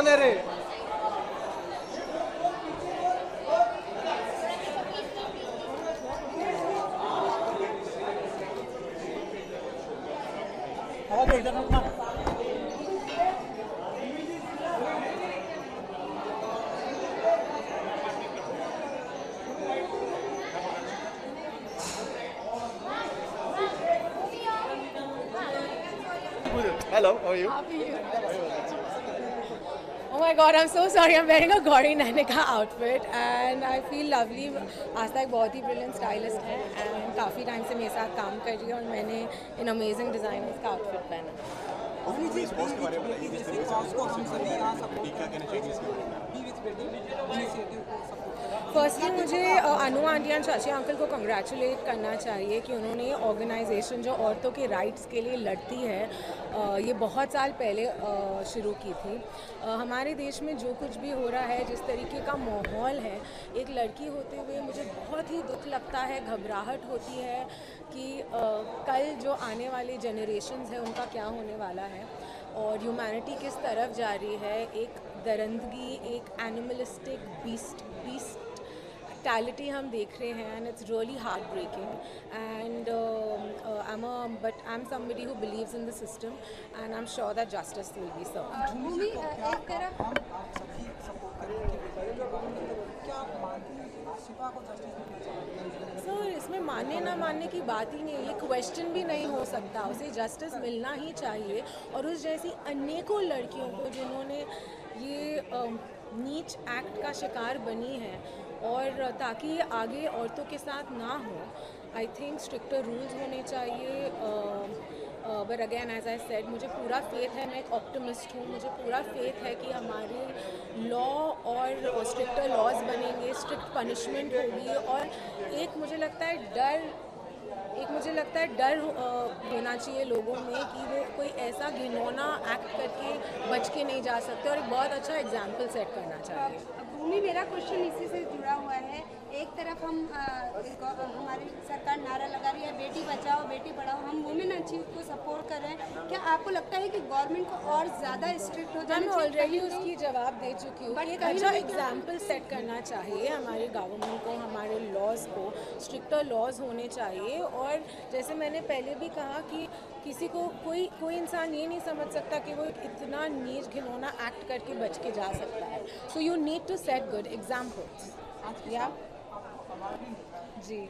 कौन है रे? Hello, how are you? How are you? Oh my God, I'm so sorry. I'm wearing a Gauri Nanika outfit and I feel lovely. आस्था एक बहुत ही brilliant stylist है and काफ़ी time से मेरे साथ काम कर रही है और मैंने इन amazing designers का outfit पहना। फर्स्टली मुझे अनु आंटी एंड चाची अंकल को कंग्रेचुलेट करना चाहिए कि उन्होंने ऑर्गेनाइजेशन जो औरतों के राइट्स के लिए लड़ती है ये बहुत साल पहले शुरू की थी। हमारे देश में जो कुछ भी हो रहा है, जिस तरीके का माहौल है, एक लड़की होते हुए मुझे बहुत ही दुख लगता है, घबराहट होती है कि कल जो आने वाले जनरेशन्स हैं उनका क्या होने वाला है और ह्यूमैनिटी किस तरफ जा रही है। एक दरंदगी, एक एनिमलिस्टिक बीस्टैलिटी हम देख रहे हैं and it's really heart breaking and I am somebody who believes in the system and I am sure that justice will be served. भूमि एक तरफ सर इसमें मानने ना मानने की बात ही नहीं है, ये क्वेश्चन भी नहीं हो सकता, उसे जस्टिस मिलना ही चाहिए। और उस जैसी अनेकों लड़कियों को जिन्होंने ये नीच एक्ट का शिकार बनी है और ताकि ये आगे औरतों के साथ ना हो, आई थिंक स्ट्रिक्टर रूल्स होने चाहिए। But again as I said, मुझे पूरा फेथ है, मैं एक ऑप्टिमिस्ट हूँ, मुझे पूरा फेथ है कि हमारे लॉ और स्ट्रिक्टर लॉज बनेंगे, स्ट्रिक्ट पनिशमेंट होगी और एक मुझे लगता है डर होना चाहिए लोगों में कि वो कोई ऐसा घिनौना एक्ट करके बच के नहीं जा सकते और एक बहुत अच्छा एग्जाम्पल सेट करना चाहिए। भूमि, मेरा क्वेश्चन इसी से जुड़ा हुआ है। एक तरफ हम हमारी सरकार नारा लगा रही है बेटी बचाओ बेटी पढ़ाओ, हम वुमेन अचीव को सपोर्ट कर रहे हैं, क्या आपको लगता है कि गवर्नमेंट को और ज़्यादा स्ट्रिक्ट हो जाना चाहिए? मैं ऑलरेडी उसकी जवाब दे चुकी हूँ। एक अच्छा एग्जाम्पल सेट करना चाहिए हमारे गवर्नमेंट को, हमारे लॉज को, स्ट्रिक्टर लॉज होने चाहिए। और जैसे मैंने पहले भी कहा कि किसी को कोई इंसान ये नहीं समझ सकता कि वो इतना नीच घिनौना एक्ट करके बच के जा सकता है। So you need to set good examples. या जी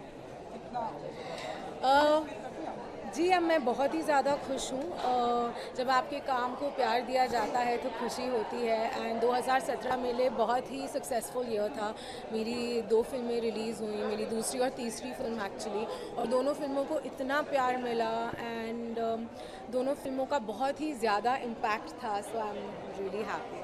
जी, अब मैं बहुत ही ज़्यादा खुश हूँ। जब आपके काम को प्यार दिया जाता है तो खुशी होती है एंड 2017 मेरे बहुत ही सक्सेसफुल ईयर था। मेरी 2 फिल्में रिलीज़ हुई, मेरी दूसरी और तीसरी फिल्म एक्चुअली, और दोनों फिल्मों को इतना प्यार मिला एंड दोनों फिल्मों का बहुत ही ज़्यादा इम्पैक्ट था। सो आई एम रियली हैप्पी।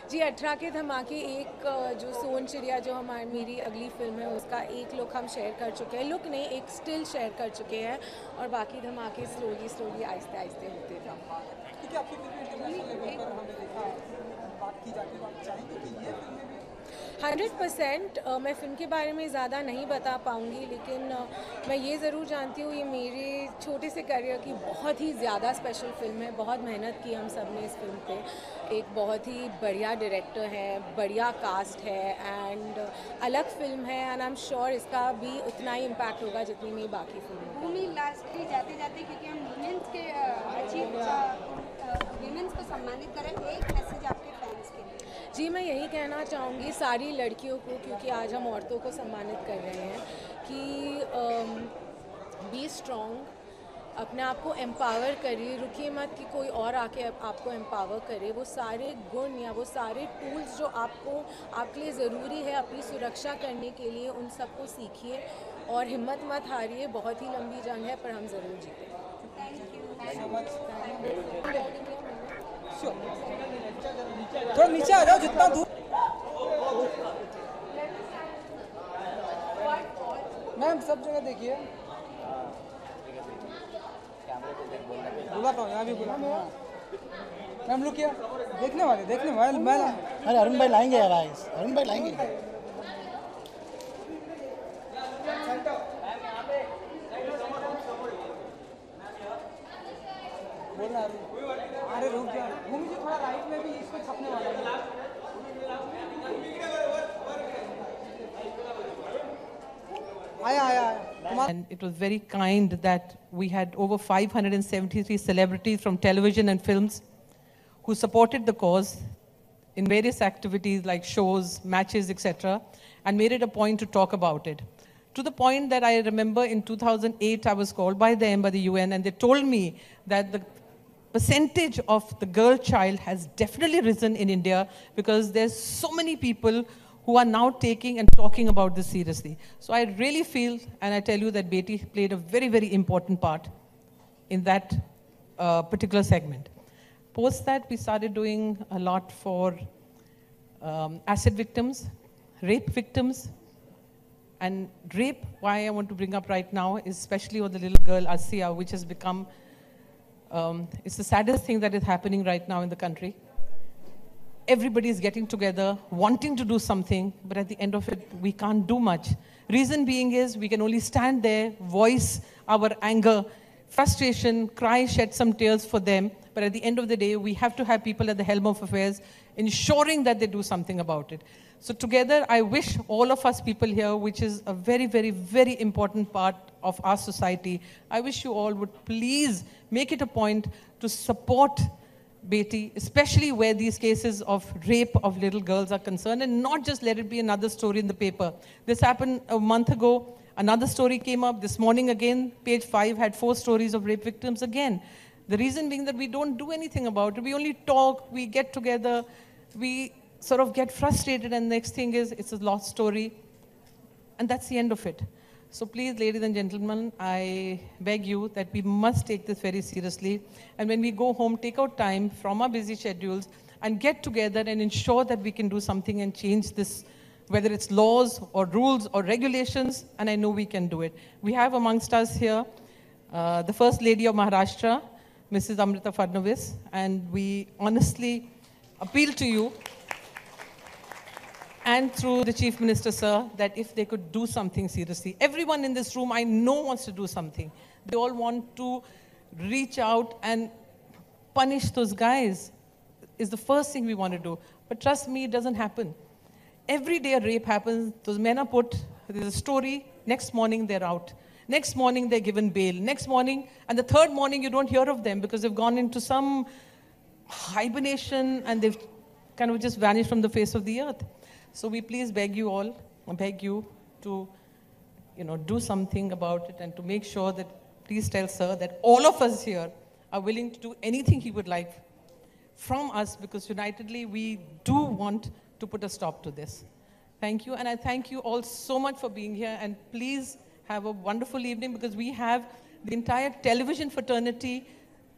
जी 18 के धमाके एक जो सोन चिड़िया जो मेरी अगली फिल्म है उसका एक लुक हम शेयर कर चुके हैं, लुक नहीं एक स्टिल शेयर कर चुके हैं और बाकी धमाके स्लोली आहिस्ते आहिस्ते होते थे। 100% मैं फ़िल्म के बारे में ज़्यादा नहीं बता पाऊँगी, लेकिन मैं ये ज़रूर जानती हूँ ये मेरे छोटे से करियर की बहुत ही ज़्यादा स्पेशल फ़िल्म है। बहुत मेहनत की हम सब ने इस फिल्म पे, एक बहुत ही बढ़िया डायरेक्टर है, बढ़िया कास्ट है एंड अलग फिल्म है एंड आई एम श्योर इसका भी उतना ही इम्पैक्ट होगा जितनी मेरी बाकी फिल्म। भूमि, लास्टली जाते जाते क्योंकि हम वुमेन्स के वुमेन्स को सम्मानित करें, एक मैसेज आपके फैंस के लिए। जी मैं यही कहना चाहूँगी सारी लड़कियों को, क्योंकि आज हम औरतों को सम्मानित कर रहे हैं, कि बी स्ट्रॉन्ग, अपने आप को एम्पावर करिए, रुकिए मत कि कोई और आके आपको एम्पावर करे। वो सारे गुण या वो सारे टूल्स जो आपके लिए ज़रूरी है अपनी सुरक्षा करने के लिए, उन सबको सीखिए और हिम्मत मत हारिए। बहुत ही लंबी जंग है पर हम ज़रूर जीतेंगे। थोड़ा नीचे आ जाओ जितना दूर। मैम सब जगह देखिए, बुलाता हूँ यहाँ भी बुला। मैम लुक किया, देखने वाले मैं अरे अरुण भाई लाएंगे यार, अरुण भाई लाएंगे। बोलना अरे रुक भूमि जी थोड़ा राइट में भी इसको छपने वाला है। आया आया आया। And it was very kind that we had over 573 celebrities from television and films who supported the cause in various activities like shows, matches, etc., and made it a point to talk about it. To the point that I remember in 2008, I was called by them, by the UN, and they told me that the percentage of the girl child has definitely risen in India because there's so many people who are now taking and talking about this seriously. So I really feel, and I tell you that Beti played a very, very important part in that particular segment. Post that, we started doing a lot for acid victims, rape victims, and rape, why I want to bring up right now, is especially with the little girl, Asiya, which has become, it's the saddest thing that is happening right now in the country. Everybody is getting together, wanting to do something, but at the end of it, we can't do much. Reason being is we can only stand there, voice our anger, frustration, cry, shed some tears for them, but at the end of the day, we have to have people at the helm of affairs ensuring that they do something about it. So together, I wish all of us people here, which is a very, very, very important part of our society, I wish you all would please make it a point to support Beti, especially where these cases of rape of little girls are concerned, and not just let it be another story in the paper. This happened a month ago. Another story came up this morning again. Page 5 had 4 stories of rape victims again. The reason being that we don't do anything about it. We only talk, we get together, we sort of get frustrated, and the next thing is it's a lost story. And that's the end of it. So please, ladies and gentlemen, I beg you that we must take this very seriously. And when we go home, take out time from our busy schedules and get together and ensure that we can do something and change this, whether it's laws or rules or regulations, and I know we can do it. We have amongst us here the First Lady of Maharashtra, Mrs. Amrita Fadnavis, and we honestly appeal to you and through the Chief Minister, sir, that if they could do something seriously. Everyone in this room I know wants to do something. They all want to reach out and punish those guys is the first thing we want to do. But trust me, it doesn't happen. Every day a rape happens, those men are put, there's a story, next morning they're out. Next morning they're given bail. Next morning, and the third morning you don't hear of them because they've gone into some hibernation and they've kind of just vanished from the face of the earth. So we please beg you all, beg you to, do something about it and to make sure that, please tell sir that all of us here are willing to do anything he would like from us, because unitedly we do want to put a stop to this. Thank you, and I thank you all so much for being here, and please have a wonderful evening, because we have the entire television fraternity,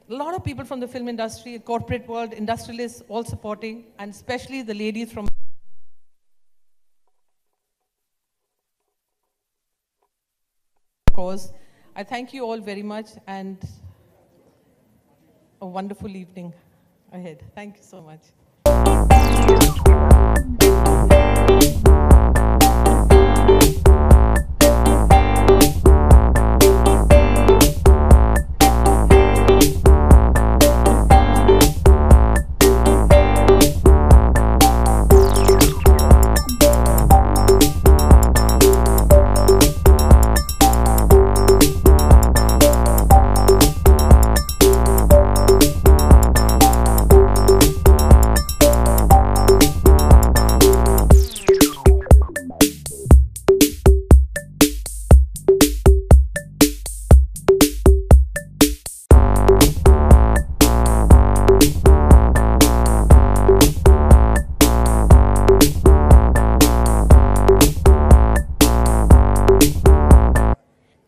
a lot of people from the film industry, corporate world, industrialists, all supporting, and especially the ladies from cause. I thank you all very much, and a wonderful evening ahead. Thank you so much.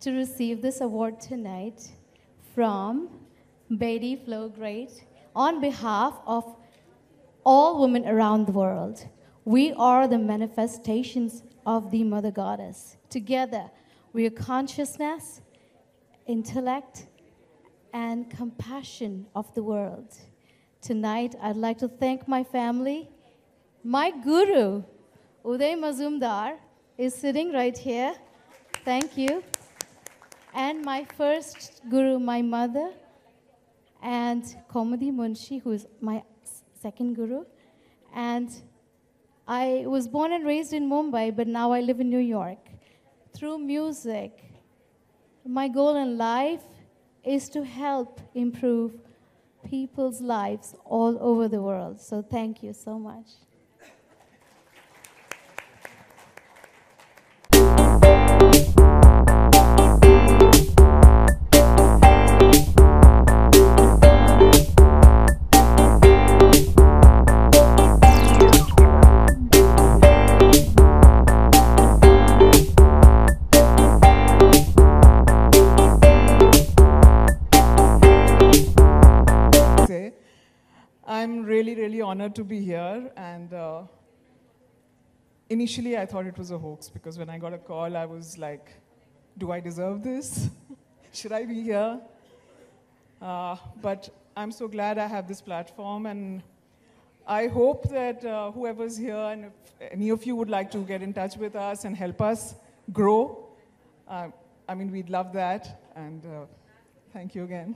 To receive this award tonight from Beti Flow Great on behalf of all women around the world. We are the manifestations of the Mother Goddess. Together, we are consciousness, intellect, and compassion of the world. Tonight, I'd like to thank my family. My guru, Uday Mazumdar, is sitting right here. Thank you. And my first guru, my mother, and Komadi Munshi, who is my second guru. And I was born and raised in Mumbai, but now I live in New York. Through music, my goal in life is to help improve people's lives all over the world. So thank you so much. I'm really, really honored to be here. And initially, I thought it was a hoax because when I got a call, I was like, do I deserve this? Should I be here? But I'm so glad I have this platform. And I hope that whoever's here, and if any of you would like to get in touch with us and help us grow, I mean, we'd love that. And thank you again.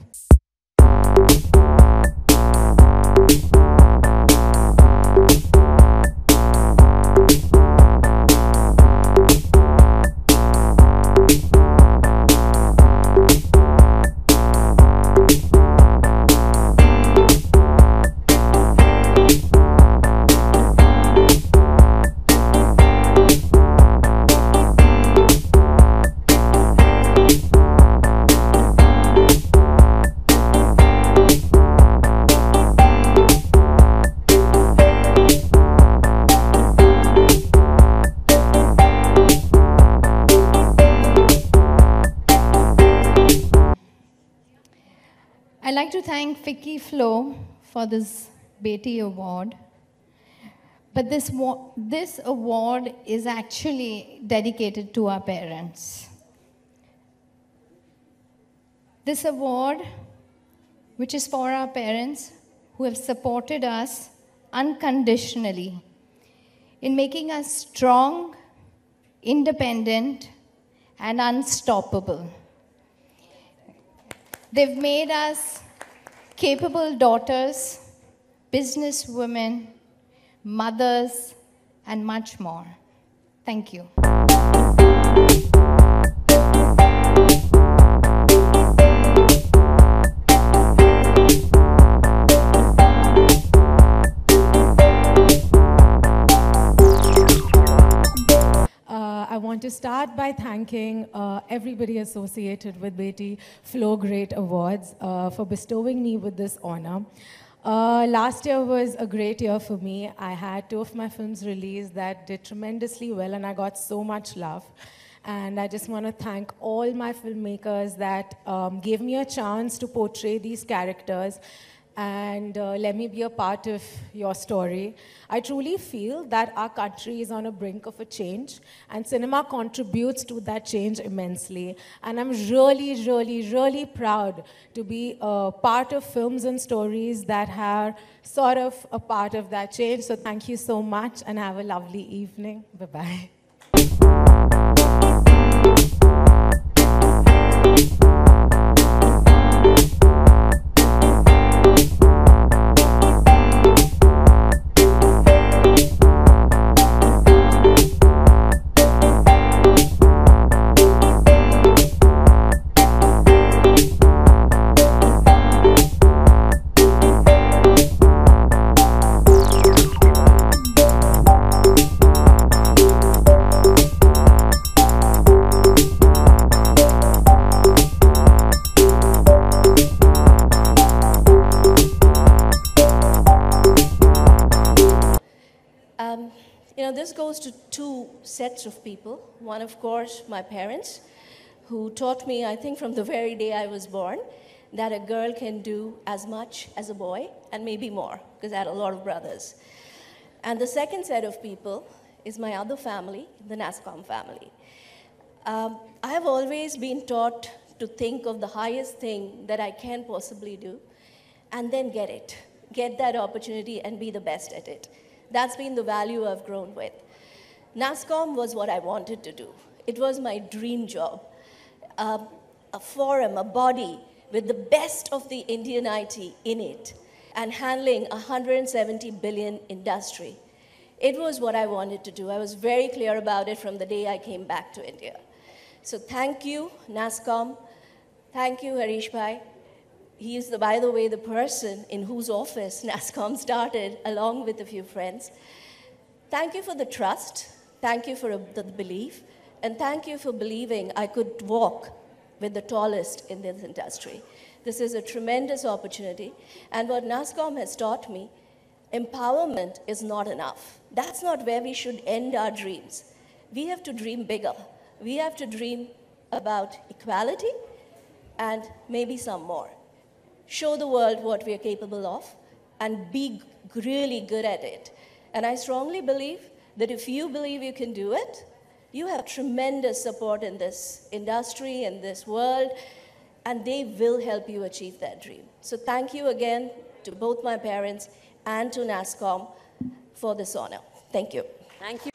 I'd like to thank Vicky Flo for this Beti Award. But this award is actually dedicated to our parents. This award, which is for our parents who have supported us unconditionally in making us strong, independent, and unstoppable. They've made us capable daughters, businesswomen, mothers, and much more. Thank you. I want to start by thanking everybody associated with Beti Flo Great Awards for bestowing me with this honor. Last year was a great year for me. I had 2 of my films released that did tremendously well, and I got so much love. And I just want to thank all my filmmakers that gave me a chance to portray these characters and let me be a part of your story. I truly feel that our country is on a brink of a change, and cinema contributes to that change immensely. And I'm really, really, really proud to be a part of films and stories that are sort of a part of that change. So thank you so much, and have a lovely evening. Bye-bye. This goes to 2 sets of people. One, of course, my parents, who taught me, I think from the very day I was born, that a girl can do as much as a boy, and maybe more, because I had a lot of brothers. And the second set of people is my other family, the NASSCOM family. I have always been taught to think of the highest thing that I can possibly do, and then get it. Get that opportunity and be the best at it. That's been the value I've grown with. NASSCOM was what I wanted to do. It was my dream job. A forum, a body with the best of the Indian IT in it and handling a 170 billion industry. It was what I wanted to do. I was very clear about it from the day I came back to India. So thank you, NASSCOM. Thank you, Harish Bhai. He is, by the way, the person in whose office NASSCOM started, along with a few friends. Thank you for the trust. Thank you for the belief. And thank you for believing I could walk with the tallest in this industry. This is a tremendous opportunity. And what NASSCOM has taught me, empowerment is not enough. That's not where we should end our dreams. We have to dream bigger. We have to dream about equality and maybe some more. Show the world what we are capable of and be really good at it. And I strongly believe that if you believe you can do it, you have tremendous support in this industry, in this world, and they will help you achieve that dream. So thank you again to both my parents and to NASSCOM for this honor. Thank you. Thank you.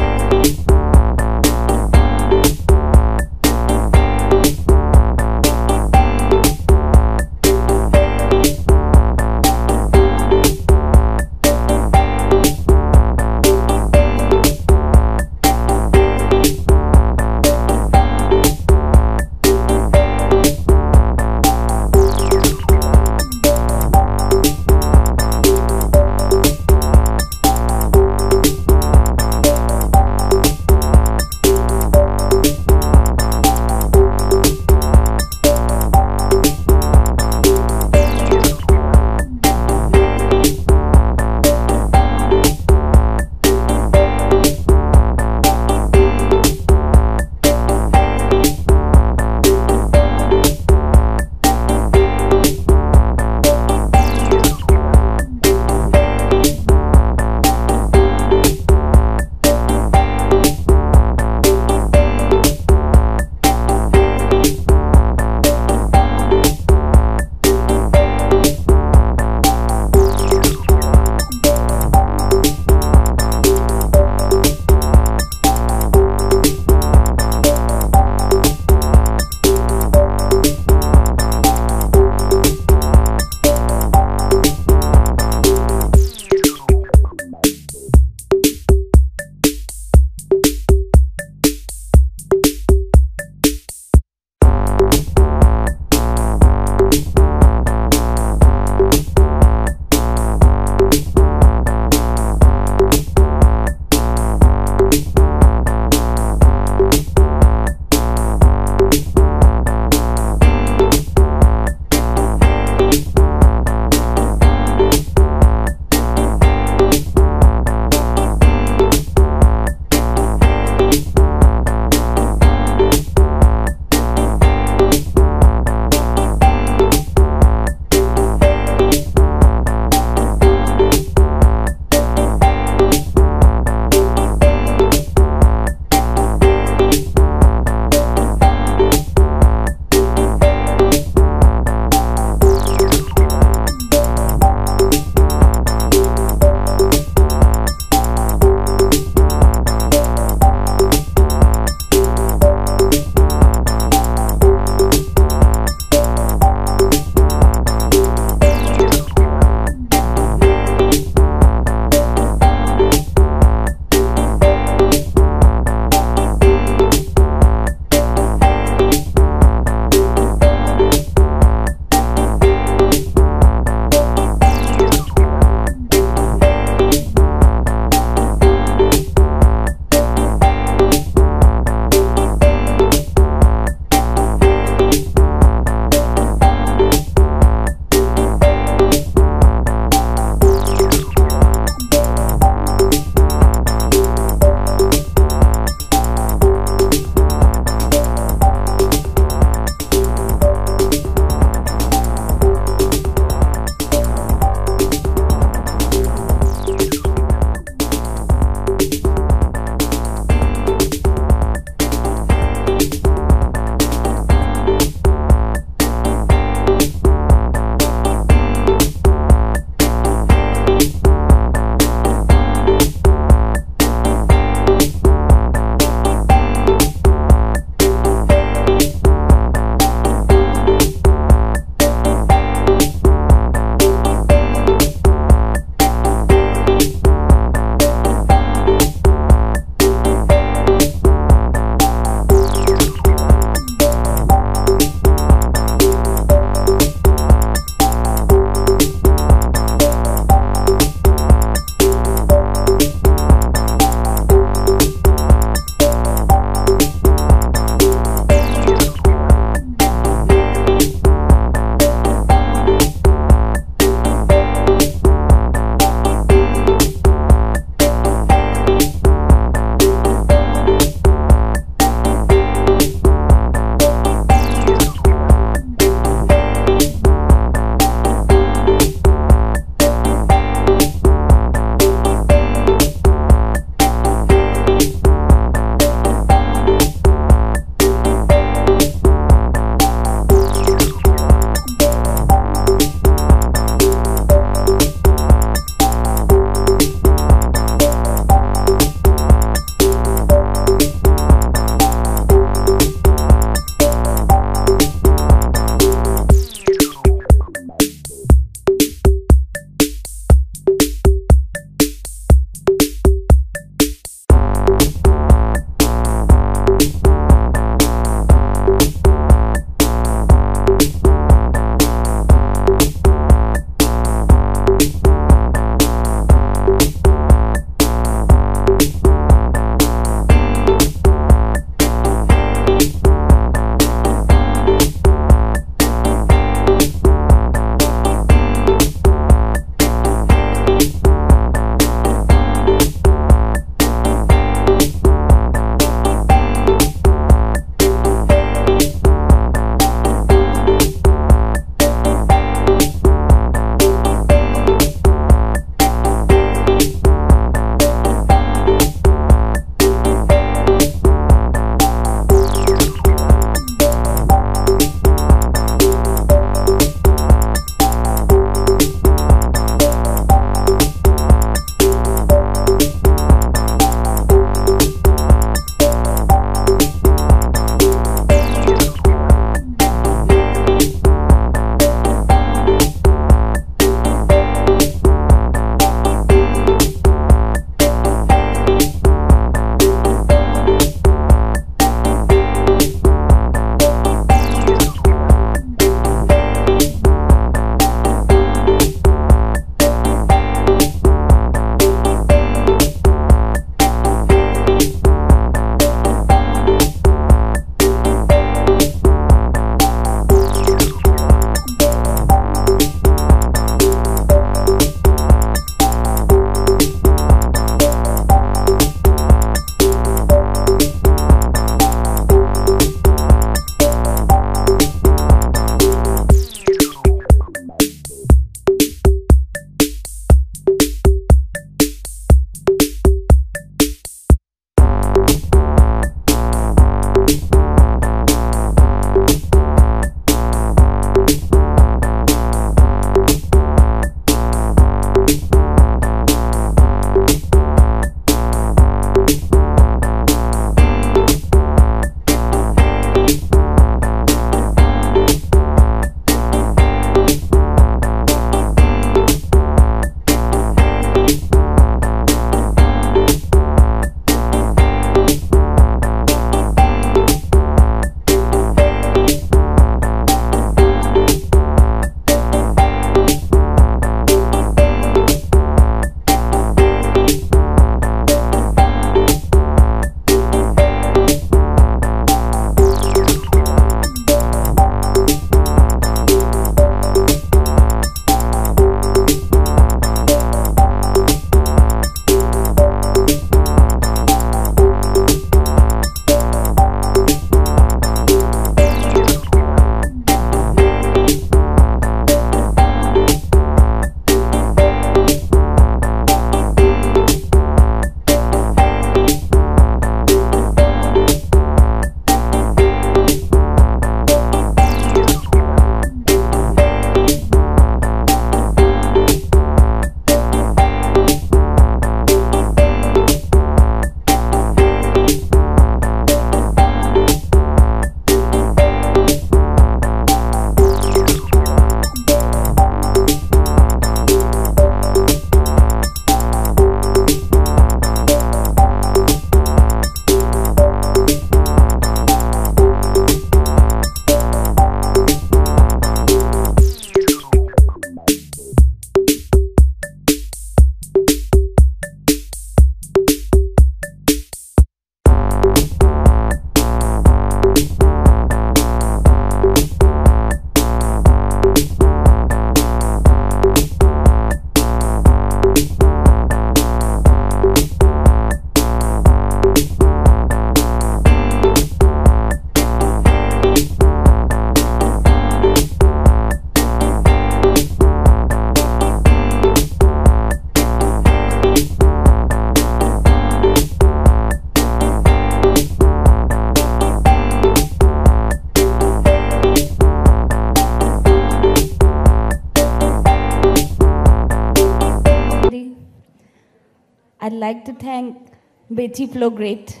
I'd like to thank Beti Flow Great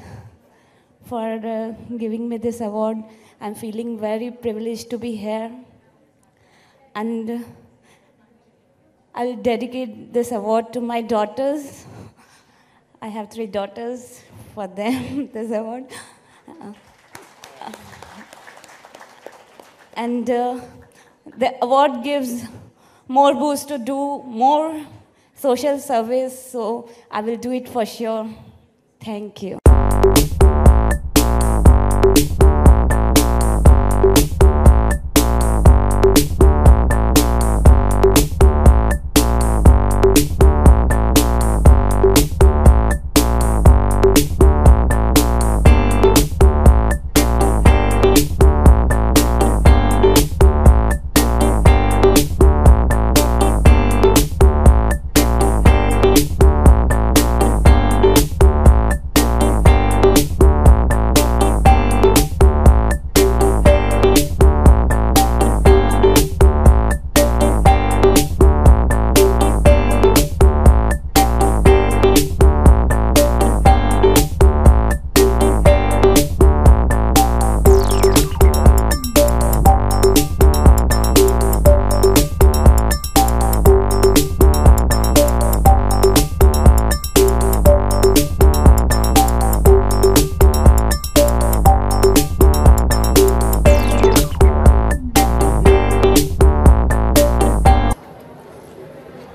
for giving me this award. I'm feeling very privileged to be here. And I'll dedicate this award to my daughters. I have 3 daughters, for them, this award. And the award gives more boost to do more social service, so I will do it for sure. Thank you.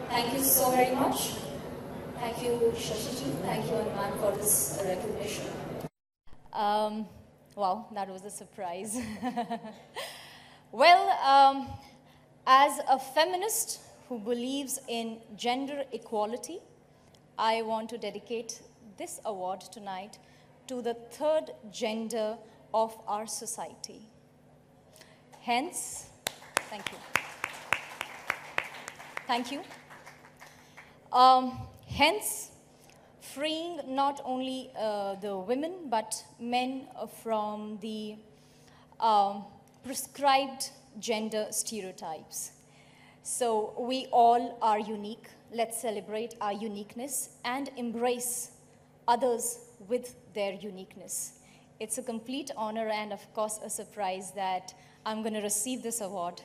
Thank you so very much. Thank you, Shashiji. Thank you, Anuman, for this recognition. Wow, that was a surprise. Well, as a feminist who believes in gender equality, I want to dedicate this award tonight to the 3rd gender of our society. Hence, thank you. Thank you. Hence, freeing not only the women but men from the prescribed gender stereotypes. So we all are unique. Let's celebrate our uniqueness and embrace others with their uniqueness. It's a complete honor and, of course, a surprise that I'm going to receive this award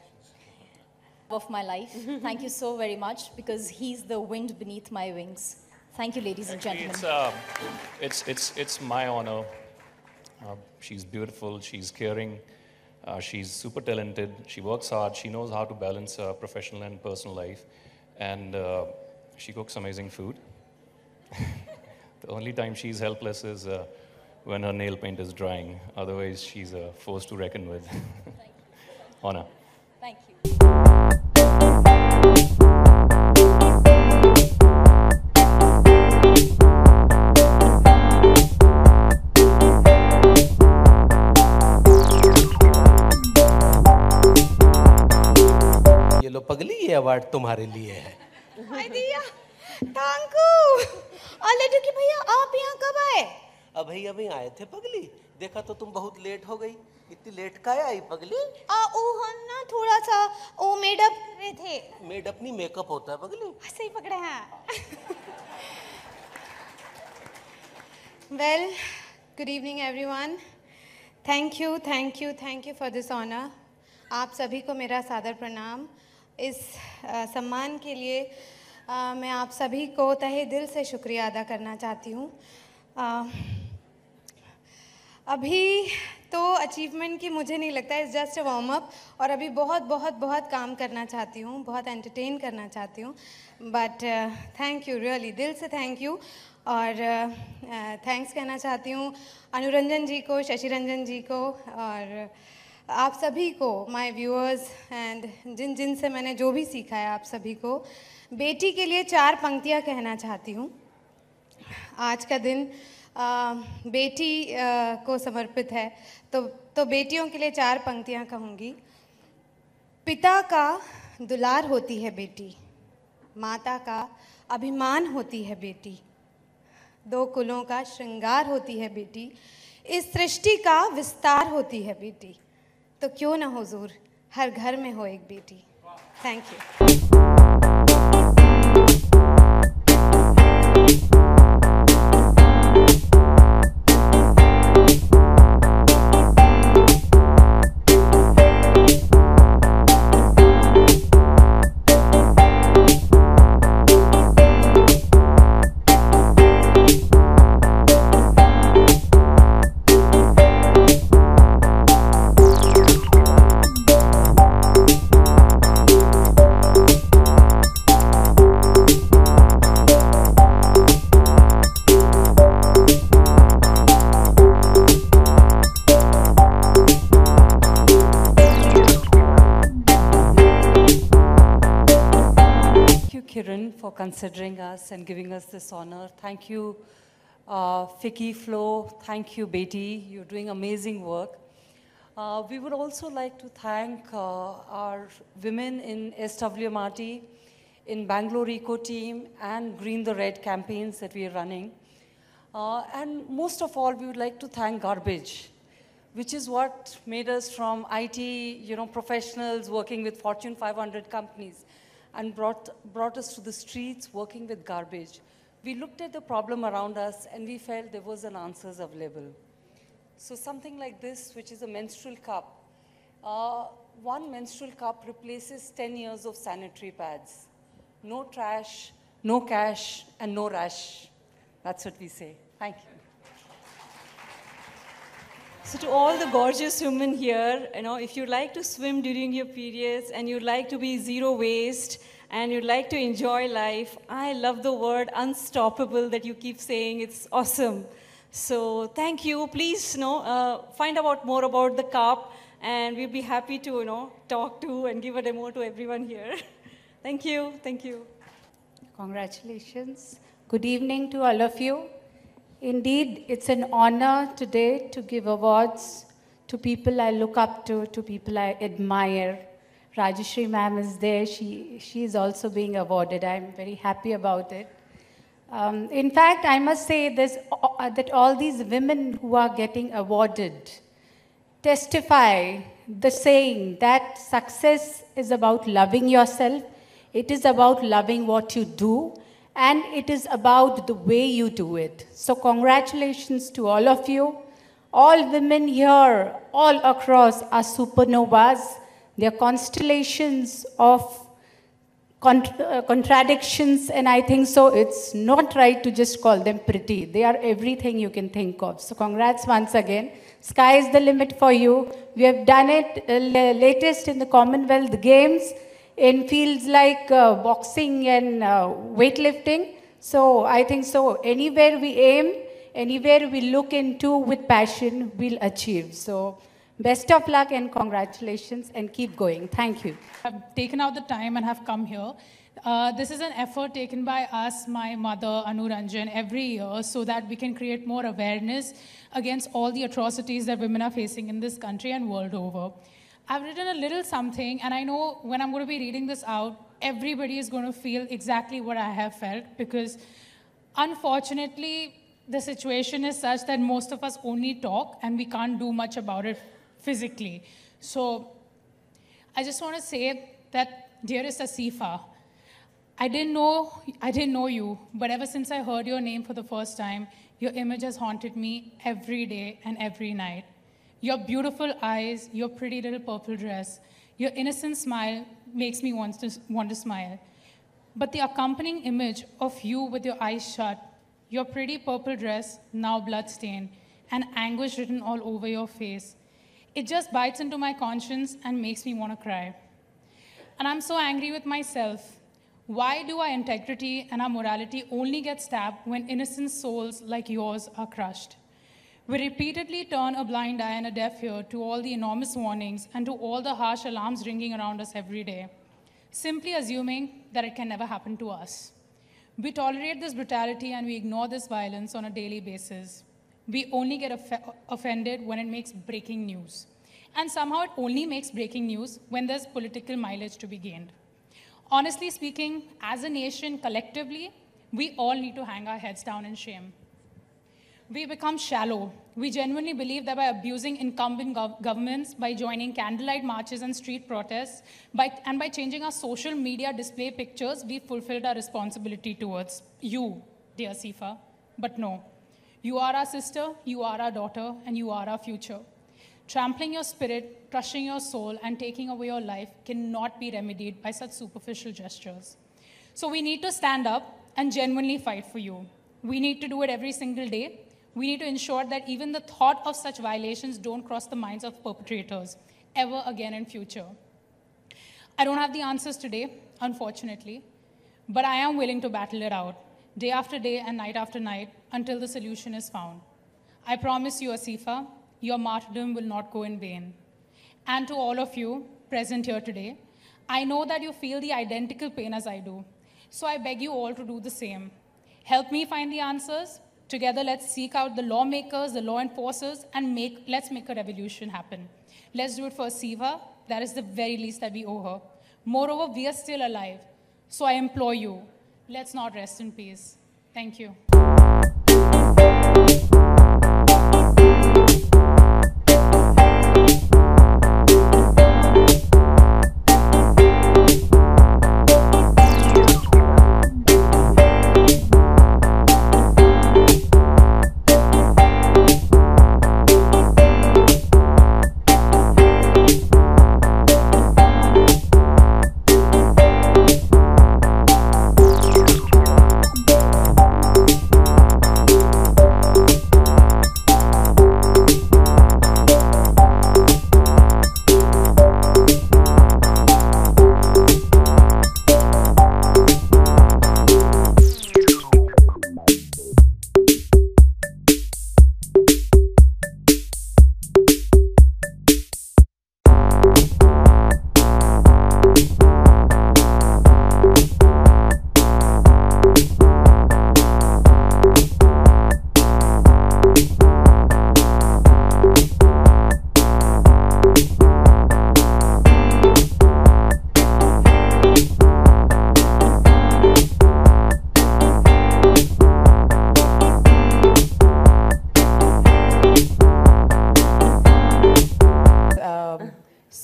of my life. Thank you so very much, because he's the wind beneath my wings. Thank you, ladies and gentlemen. It's my honor. She's beautiful, she's caring, she's super talented, she works hard, she knows how to balance professional and personal life, and she cooks amazing food. The only time she's helpless is when her nail paint is drying. Otherwise, she's a force to reckon with. Honor. Thank you. ये लो पगली, ये award तुम्हारे लिए है। हाय दिया, तांकू। और लड्डू की भैया, आप यहाँ कब आए? अभी आए थे पगली, देखा तो तुम बहुत लेट हो गई। इतनी लेट काहे आई पगली? हम ना थोड़ा सा मेडअप कर रहे थे। मेडअप नहीं, मेकअप होता है पगली। सही पकड़े हैं। Well, good evening everyone. Thank you for this honor. आप सभी को मेरा सादर प्रणाम। इस सम्मान के लिए मैं आप सभी को तहे दिल से शुक्रिया अदा करना चाहती हूँ। अभी तो अचीवमेंट की मुझे नहीं लगता, it's just a warm up, और अभी बहुत काम करना चाहती हूँ, बहुत एंटरटेन करना चाहती हूँ। बट थैंक यू, रियली दिल से थैंक यू। और थैंक्स कहना चाहती हूँ अनुरंजन जी को, शशि रंजन जी को, और आप सभी को, माय व्यूअर्स, एंड जिन से मैंने जो भी सीखा है आप सभी को। बेटी के लिए 4 पंक्तियाँ कहना चाहती हूँ। आज का दिन बेटी को समर्पित है, तो बेटियों के लिए 4 पंक्तियाँ कहूँगी। पिता का दुलार होती है बेटी, माता का अभिमान होती है बेटी, 2 कुलों का श्रृंगार होती है बेटी, इस सृष्टि का विस्तार होती है बेटी। तो क्यों ना हुजूर हर घर में हो एक बेटी। Thank you. For considering us and giving us this honor. Thank you, Vicky, Flo. Thank you, Beti. You're doing amazing work. We would also like to thank our women in SWMRT, in Bangalore Eco Team, and Green the Red campaigns that we are running. And most of all, we would like to thank Garbage, which is what made us from IT, professionals working with Fortune 500 companies, and brought us to the streets working with garbage. We looked at the problem around us and we felt there was an answers available. So something like this, which is a menstrual cup. 1 menstrual cup replaces 10 years of sanitary pads. No trash, no cash, and no rash. That's what we say. Thank you. So to all the gorgeous women here, if you like to swim during your periods and you like to be zero waste and you like to enjoy life, I love the word unstoppable that you keep saying. It's awesome. So thank you. Please, find out more about the cup, and we'll be happy to, talk to and give a demo to everyone here. Thank you. Thank you. Congratulations. Good evening to all of you. Indeed, it's an honor today to give awards to people I look up to people I admire. Rajeshri ma'am is there. She is also being awarded. I'm very happy about it. In fact, I must say this, that all these women who are getting awarded testify the saying that success is about loving yourself, it is about loving what you do, and it is about the way you do it. So congratulations to all of you. All women here, all across, are supernovas. They are constellations of contradictions, and I think so it's not right to just call them pretty. They are everything you can think of. So congrats once again. Sky is the limit for you. We have done it latest in the Commonwealth Games in fields like boxing and weightlifting. So I think so anywhere we aim, anywhere we look into with passion, we'll achieve. So best of luck and congratulations, and keep going. Thank you. I've taken out the time and have come here. This is an effort taken by us, my mother, Anu Ranjan, every year so that we can create more awareness against all the atrocities that women are facing in this country and world over. I've written a little something, and I know when I'm going to be reading this out, everybody is going to feel exactly what I have felt, because unfortunately, the situation is such that most of us only talk and we can't do much about it physically. So I just want to say that, dearest Asifa, I didn't know you, but ever since I heard your name for the first time, your image has haunted me every day and every night. Your beautiful eyes, your pretty little purple dress, your innocent smile makes me want to smile. But the accompanying image of you with your eyes shut, your pretty purple dress, now bloodstained, and anguish written all over your face, it just bites into my conscience and makes me want to cry. And I'm so angry with myself. Why do our integrity and our morality only get stabbed when innocent souls like yours are crushed? We repeatedly turn a blind eye and a deaf ear to all the enormous warnings and to all the harsh alarms ringing around us every day, simply assuming that it can never happen to us. We tolerate this brutality and we ignore this violence on a daily basis. We only get offended when it makes breaking news. And somehow it only makes breaking news when there's political mileage to be gained. Honestly speaking, as a nation, collectively, we all need to hang our heads down in shame. We become shallow. We genuinely believe that by abusing incumbent governments, by joining candlelight marches and street protests, and by changing our social media display pictures, we fulfilled our responsibility towards you, dear Asifa. But no, you are our sister, you are our daughter, and you are our future. Trampling your spirit, crushing your soul, and taking away your life cannot be remedied by such superficial gestures. So we need to stand up and genuinely fight for you. We need to do it every single day. We need to ensure that even the thought of such violations don't cross the minds of perpetrators ever again in future. I don't have the answers today, unfortunately, but I am willing to battle it out day after day and night after night until the solution is found. I promise you, Asifa, your martyrdom will not go in vain. And to all of you present here today, I know that you feel the identical pain as I do, so I beg you all to do the same. Help me find the answers. Together, let's seek out the lawmakers, the law enforcers, and let's make a revolution happen. Let's do it for Asifa. That is the very least that we owe her. Moreover, we are still alive. So I implore you, let's not rest in peace. Thank you.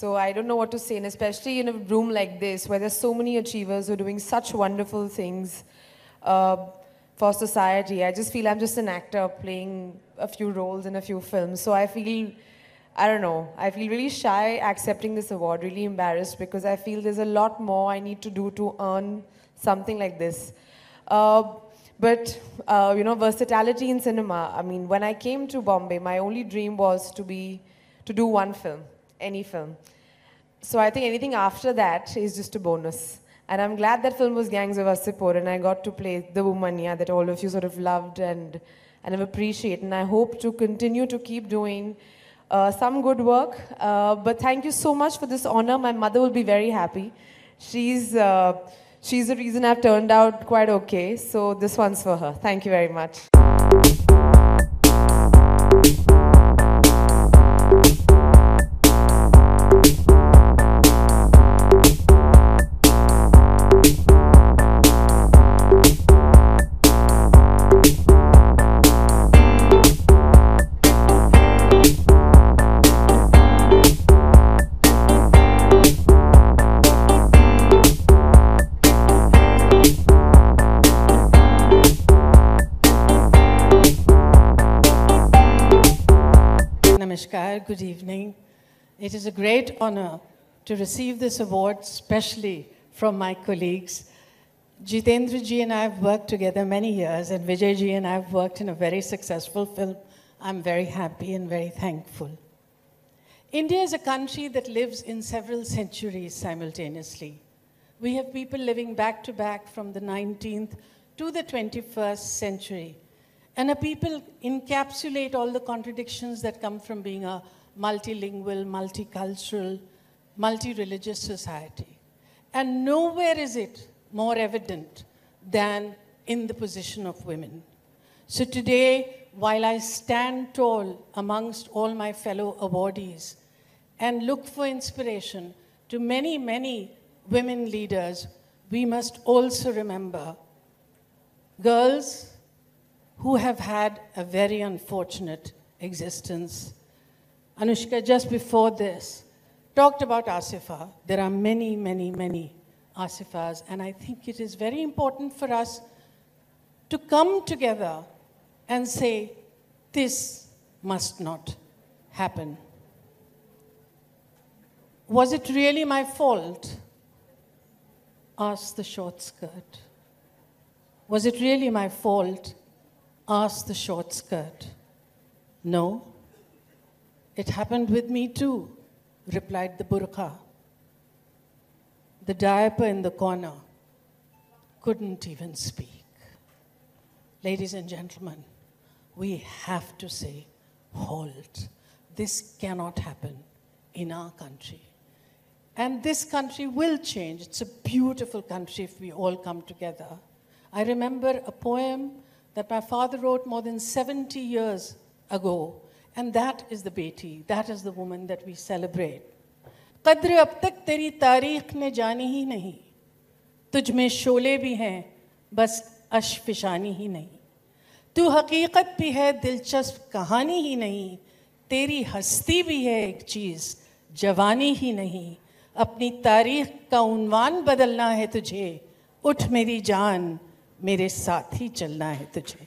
So I don't know what to say, and especially in a room like this where there's so many achievers who are doing such wonderful things for society. I just feel I'm just an actor playing a few roles in a few films. So I feel, I don't know, I feel really shy accepting this award, really embarrassed, because I feel there's a lot more I need to do to earn something like this. But you know, versatility in cinema. I mean, when I came to Bombay, my only dream was to do one film, any film. So I think anything after that is just a bonus. And I'm glad that film was Gangs of Wasseypur, and I got to play the woman, yeah, that all of you sort of loved and have appreciated. And I hope to continue to keep doing some good work. But thank you so much for this honor. My mother will be very happy. She's the reason I've turned out quite okay. So this one's for her. Thank you very much. Namaskar, good evening. It is a great honor to receive this award, especially from my colleagues. Jitendra ji and I have worked together many years, and Vijay ji and I have worked in a very successful film. I'm very happy and very thankful. India is a country that lives in several centuries simultaneously. We have people living back to back from the 19th to the 21st century. And a people encapsulate all the contradictions that come from being a multilingual, multicultural, multi-religious society. And nowhere is it more evident than in the position of women. So today, while I stand tall amongst all my fellow awardees and look for inspiration to many, many women leaders, we must also remember girls who have had a very unfortunate existence. Anushka, just before this, talked about Asifa. There are many, many, many Asifas, and I think it is very important for us to come together and say, this must not happen. Was it really my fault? Asked the short skirt. Was it really my fault? Asked the short skirt. No, it happened with me too, replied the burqa. The diaper in the corner couldn't even speak. Ladies and gentlemen, we have to say, halt. This cannot happen in our country. And this country will change. It's a beautiful country if we all come together. I remember a poem that my father wrote more than 70 years ago, and that is the beti, that is the woman that we celebrate. Qadr ab tak teri taarikh ne jaani hi nahi, tujh mein shole bhi hain, bas ashk fishani hi nahi. Tu haqiqat bhi hai, dilchasp kahani hi nahi, teri hasti bhi hai ek cheez, jawani hi nahi. Apni taarikh ka unwan badalna hai tujhe, उठ मेरी जान मेरे साथ ही चलना है तुझे।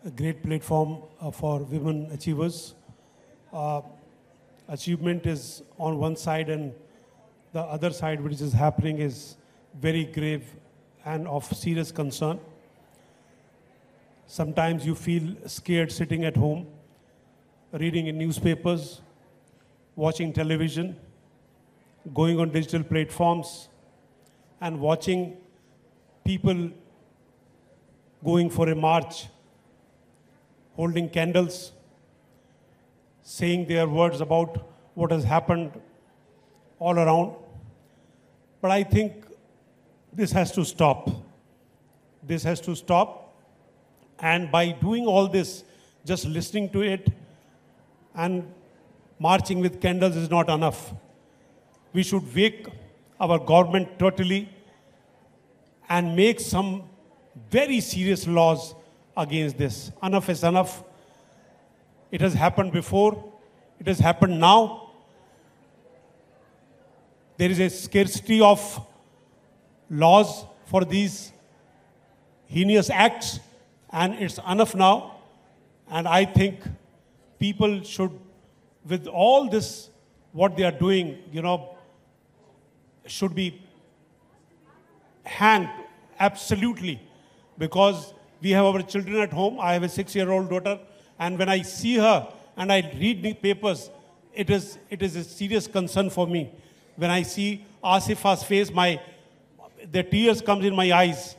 a great platform for women achievers. Achievement is on one side, and the other side which is happening is very grave and of serious concern. Sometimes you feel scared sitting at home, reading in newspapers, watching television, going on digital platforms, and watching people going for a march, holding candles, saying their words about what has happened all around. But I think this has to stop. This has to stop. And by doing all this, just listening to it and marching with candles is not enough. We should wake our government totally and make some very serious laws against this. Enough is enough. It has happened before. It has happened now. There is a scarcity of laws for these heinous acts, and it's enough now. And I think people should, with all this, what they are doing, should be hanged, absolutely. Because we have our children at home. I have a 6-year-old daughter, and when I see her and I read the papers, it is a serious concern for me. When I see Asifa's face, the tears come in my eyes,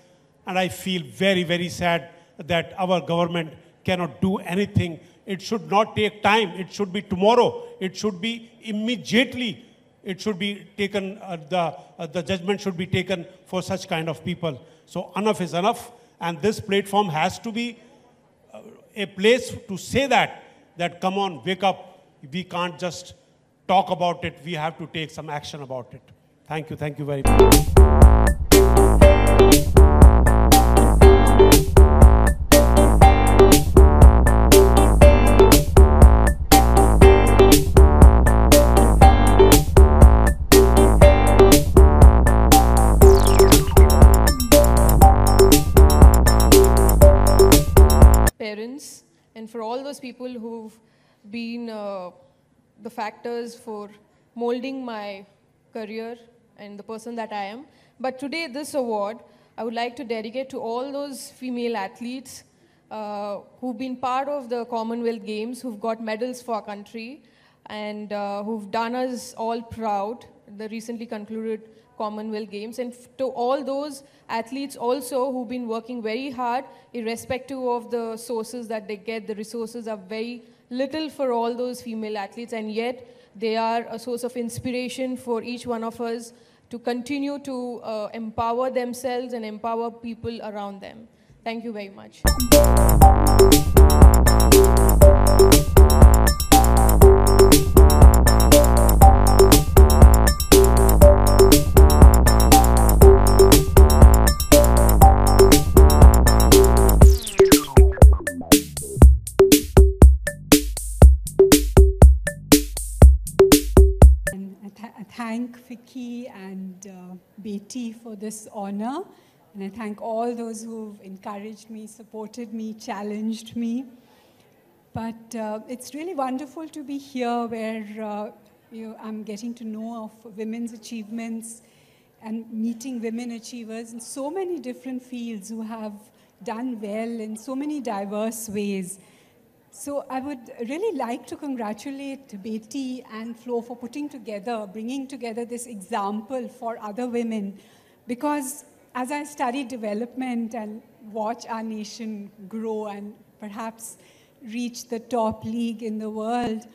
and I feel very, very sad that our government cannot do anything. It should not take time. It should be tomorrow. It should be immediately. It should be taken, the judgment should be taken for such kind of people. So enough is enough. And this platform has to be a place to say that come on, wake up. We can't just talk about it. We have to take some action about it. Thank you. Thank you very much. Parents, and for all those people who've been the factors for molding my career and the person that I am. But today, this award, I would like to dedicate to all those female athletes who've been part of the Commonwealth Games, who've got medals for our country, and who've done us all proud, the recently concluded Commonwealth Games, and to all those athletes also who've been working very hard, irrespective of the sources that they get. The resources are very little for all those female athletes, and yet they are a source of inspiration for each one of us to continue to empower themselves and empower people around them. Thank you very much. Thank Vicky and Beti for this honor, and I thank all those who've encouraged me, supported me, challenged me. But it's really wonderful to be here where I'm getting to know of women's achievements and meeting women achievers in so many different fields who have done well in so many diverse ways. So I would really like to congratulate Beti and Flo for bringing together this example for other women. Because as I study development and watch our nation grow and perhaps reach the top league in the world,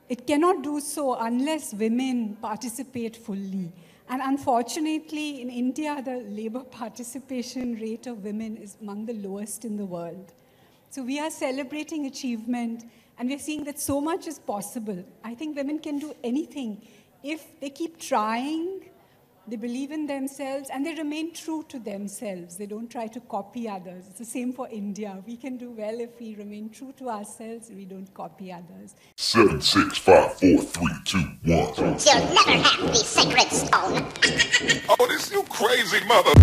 it cannot do so unless women participate fully. And unfortunately, in India, the labor participation rate of women is among the lowest in the world. So we are celebrating achievement, and we're seeing that so much is possible. I think women can do anything if they keep trying, they believe in themselves, and they remain true to themselves. They don't try to copy others. It's the same for India. We can do well if we remain true to ourselves and we don't copy others. 7, 6, 5, 4, 3, 2, 1. You'll never have the sacred stone. Oh, this you crazy mother.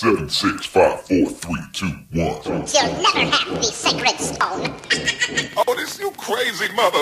7, 6, 5, 4, 3, 2, 1. You'll never have the sacred stone. Oh, this you crazy mother.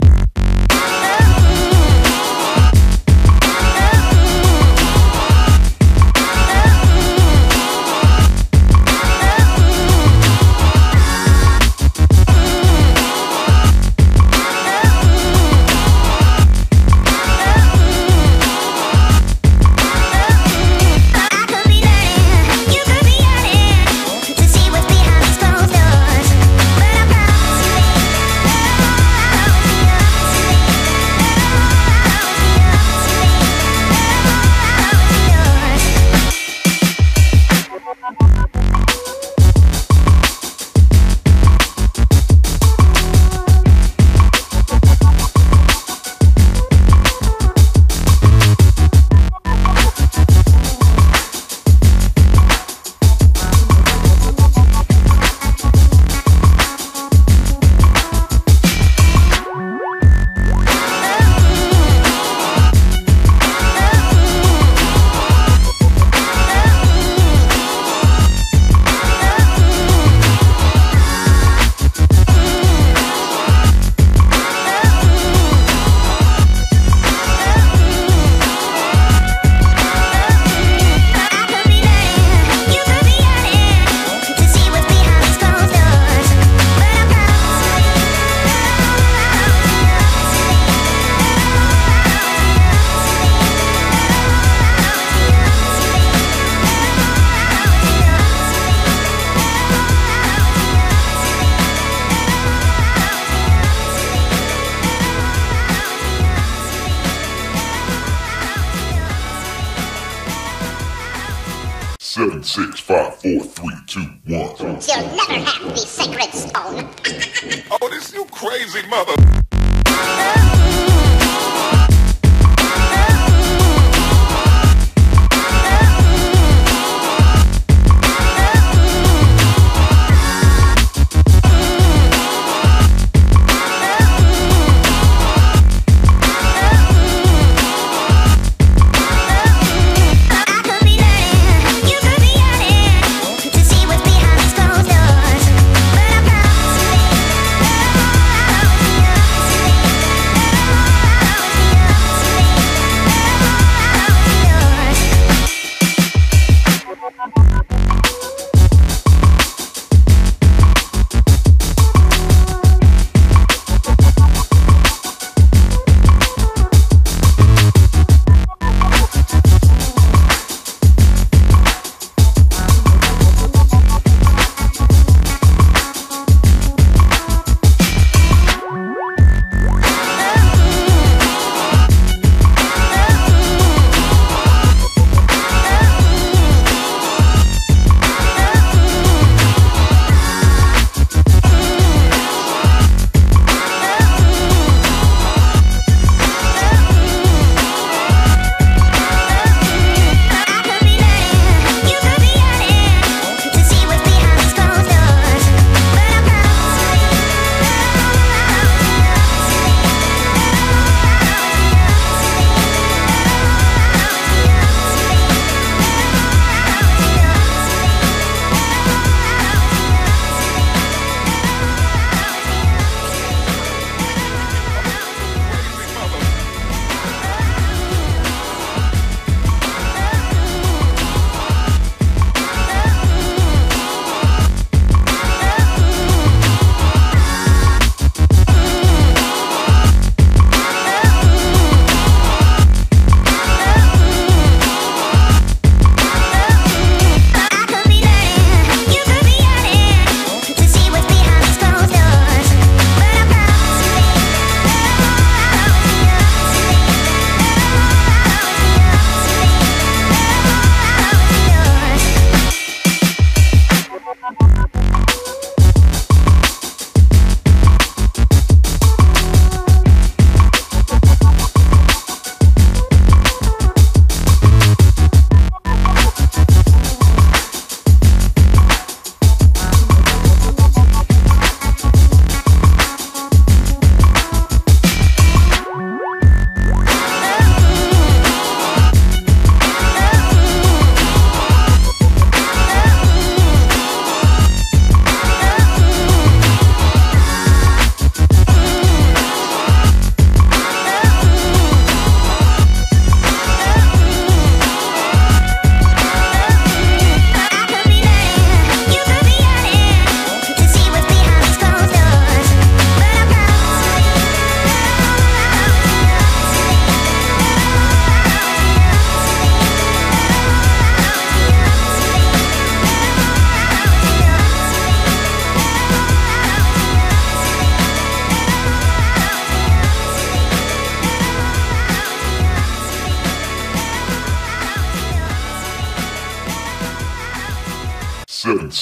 Seven, 6, 5, 4, 3, 2, 1. You'll never have the sacred stone. Oh, this you crazy mother. You'll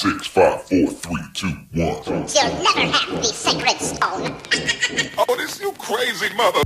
6, 5, 4, 3, 2, 1. You'll never have the sacred stone. Oh, this you crazy mother.